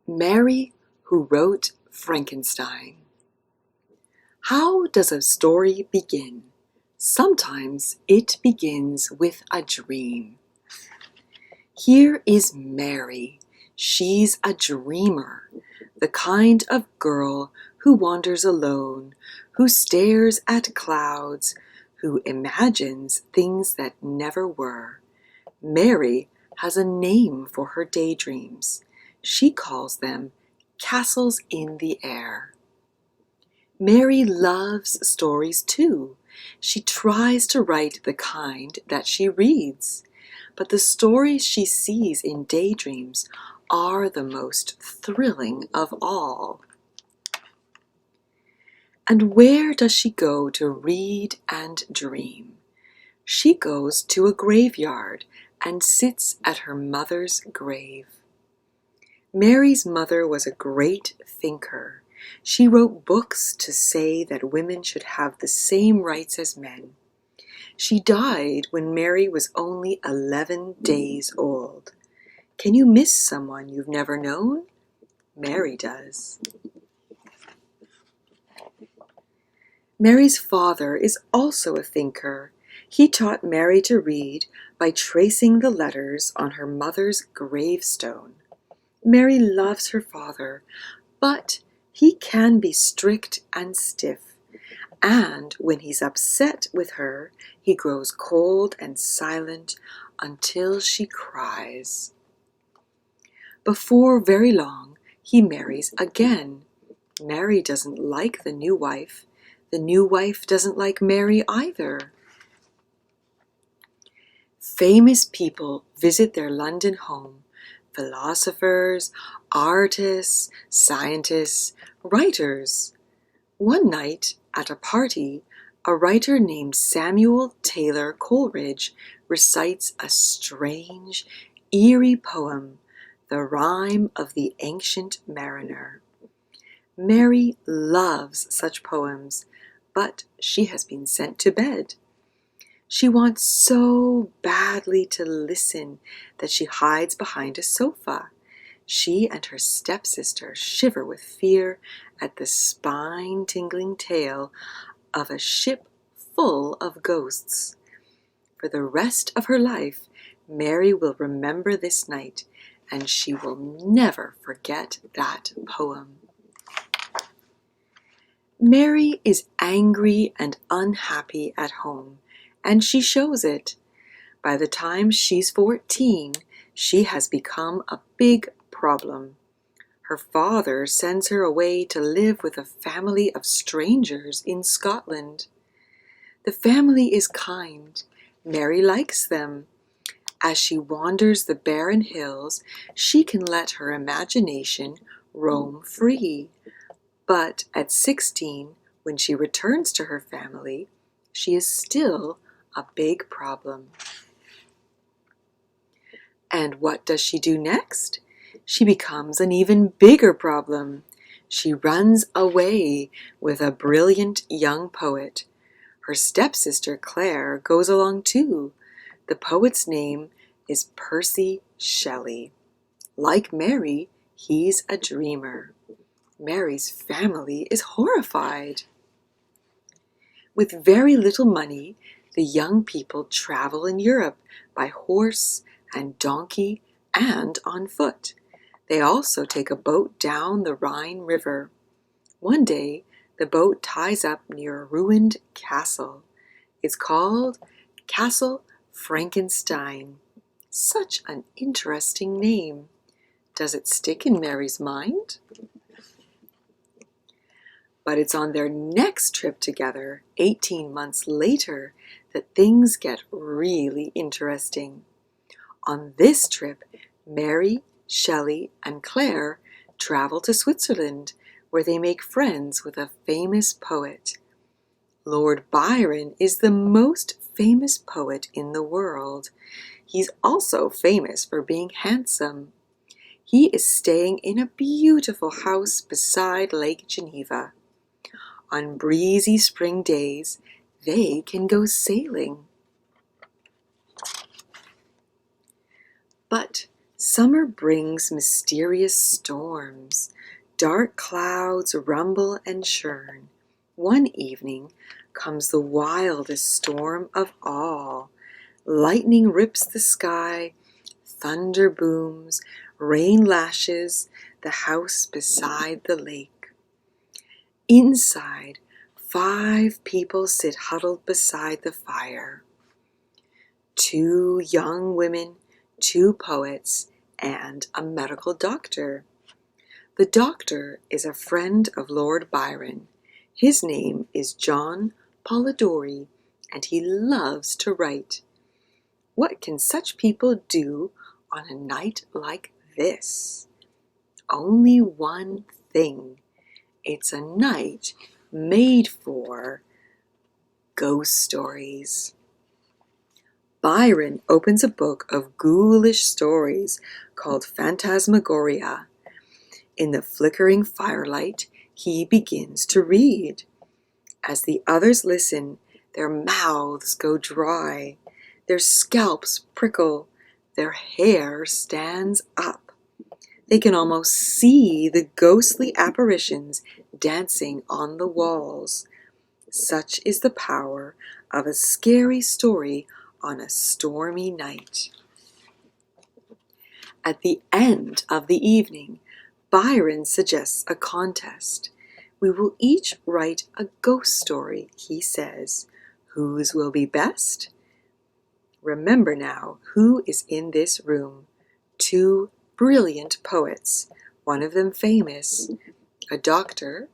Mary who wrote Frankenstein. How does a story begin? Sometimes it begins with a dream. Here is Mary. She's a dreamer, the kind of girl who wanders alone, who stares at clouds, who imagines things that never were. Mary has a name for her daydreams. She calls them castles in the air. Mary loves stories too. She tries to write the kind that she reads, but the stories she sees in daydreams are the most thrilling of all. And where does she go to read and dream? She goes to a graveyard and sits at her mother's grave. Mary's mother was a great thinker. She wrote books to say that women should have the same rights as men. She died when Mary was only 11 days old. Can you miss someone you've never known? Mary does. Mary's father is also a thinker. He taught Mary to read by tracing the letters on her mother's gravestone. Mary loves her father, but he can be strict and stiff, and when he's upset with her, he grows cold and silent until she cries. Before very long, he marries again. Mary doesn't like the new wife. The new wife doesn't like Mary either. Famous people visit their London home. Philosophers, artists, scientists, writers. One night at a party, a writer named Samuel Taylor Coleridge recites a strange, eerie poem, The Rime of the Ancient Mariner. Mary loves such poems, but she has been sent to bed. She wants so badly to listen that she hides behind a sofa. She and her stepsister shiver with fear at the spine-tingling tale of a ship full of ghosts. For the rest of her life, Mary will remember this night, and she will never forget that poem. Mary is angry and unhappy at home, and she shows it. By the time she's 14, she has become a big problem. Her father sends her away to live with a family of strangers in Scotland. The family is kind. Mary likes them. As she wanders the barren hills, she can let her imagination roam free. But at 16, when she returns to her family, she is still a big problem. And what does she do next? She becomes an even bigger problem. She runs away with a brilliant young poet. Her stepsister Claire goes along too. The poet's name is Percy Shelley. Like Mary, he's a dreamer. Mary's family is horrified. With very little money, the young people travel in Europe by horse and donkey and on foot. They also take a boat down the Rhine River. One day, the boat ties up near a ruined castle. It's called Castle Frankenstein. Such an interesting name. Does it stick in Mary's mind? But it's on their next trip together, 18 months later, that things get really interesting. On this trip, Mary, Shelley, and Claire travel to Switzerland, where they make friends with a famous poet. Lord Byron is the most famous poet in the world. He's also famous for being handsome. He is staying in a beautiful house beside Lake Geneva. On breezy spring days, they can go sailing. But Summer brings mysterious storms. Dark clouds rumble and churn. One evening comes the wildest storm of all. Lightning rips the sky, thunder booms, rain lashes the house beside the lake. Inside, 5 people sit huddled beside the fire. 2 young women, 2 poets, and a medical doctor. The doctor is a friend of Lord Byron. His name is John Polidori, and he loves to write. What can such people do on a night like this? Only one thing. It's a night made for ghost stories. Byron opens a book of ghoulish stories called Phantasmagoria. In the flickering firelight, he begins to read. As the others listen, their mouths go dry, their scalps prickle, their hair stands up. They can almost see the ghostly apparitions dancing on the walls. Such is the power of a scary story on a stormy night. At the end of the evening, Byron suggests a contest. We will each write a ghost story, he says. Whose will be best? Remember now who is in this room. 2 brilliant poets, one of them famous, a doctor,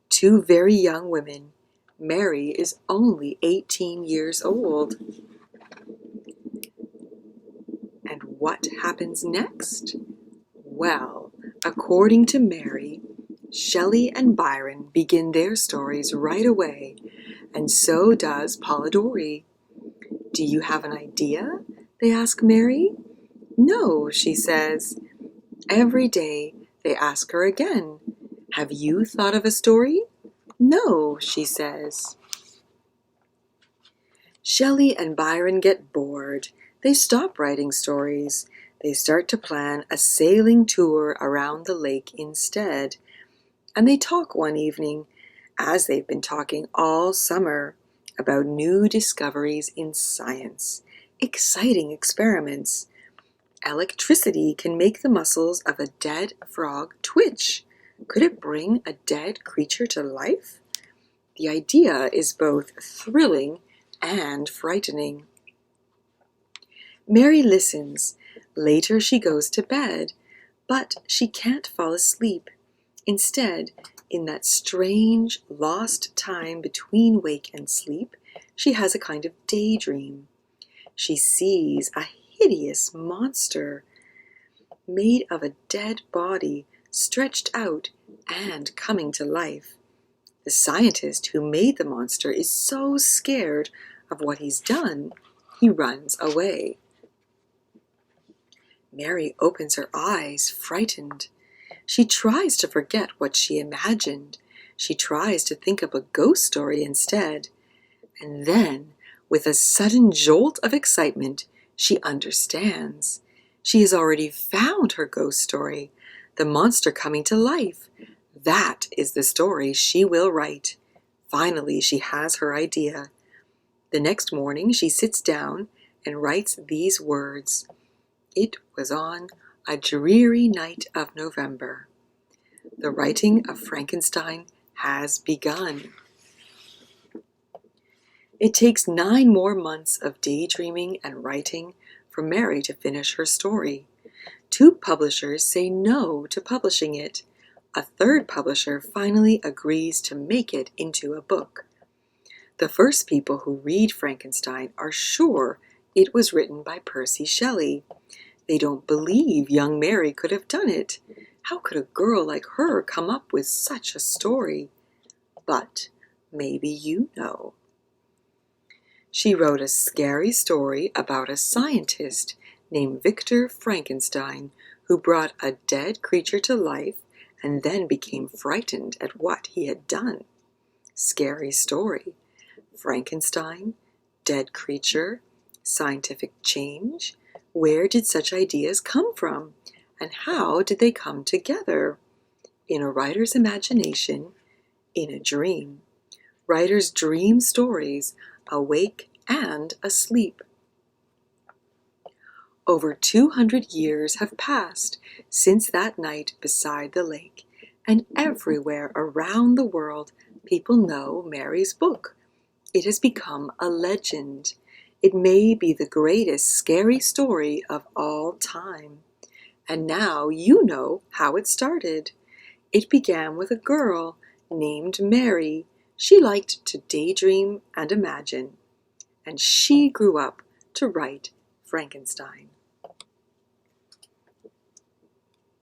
2 very young women. Mary is only 18 years old. And what happens next? Well, according to Mary, Shelley and Byron begin their stories right away, and so does Polidori. Do you have an idea? They ask Mary. No, she says. Every day they ask her again. Have you thought of a story? No, she says. Shelley and Byron get bored. They stop writing stories. They start to plan a sailing tour around the lake instead. And they talk one evening, as they've been talking all summer, about new discoveries in science, exciting experiments. Electricity can make the muscles of a dead frog twitch. Could it bring a dead creature to life? The idea is both thrilling and frightening. Mary listens. Later she goes to bed, but she can't fall asleep. Instead, in that strange, lost time between wake and sleep, she has a kind of daydream. She sees a hideous monster made of a dead body stretched out and coming to life. The scientist who made the monster is so scared of what he's done, he runs away. Mary opens her eyes, frightened. She tries to forget what she imagined. She tries to think up a ghost story instead. And then, with a sudden jolt of excitement, she understands. She has already found her ghost story, the monster coming to life. That is the story she will write. Finally, she has her idea. The next morning, she sits down and writes these words. It was on a dreary night of November. The writing of Frankenstein has begun. It takes 9 more months of daydreaming and writing for Mary to finish her story. 2 publishers say no to publishing it. A 3rd publisher finally agrees to make it into a book. The first people who read Frankenstein are sure it was written by Percy Shelley. They don't believe young Mary could have done it. How could a girl like her come up with such a story? But maybe you know. She wrote a scary story about a scientist named Victor Frankenstein who brought a dead creature to life and then became frightened at what he had done. Scary story. Frankenstein, dead creature, scientific change. Where did such ideas come from? And how did they come together? In a writer's imagination, in a dream. Writers dream stories, awake and asleep. Over 200 years have passed since that night beside the lake, and everywhere around the world people know Mary's book. It has become a legend. It may be the greatest scary story of all time. And now you know how it started. It began with a girl named Mary. She liked to daydream and imagine, and she grew up to write Frankenstein.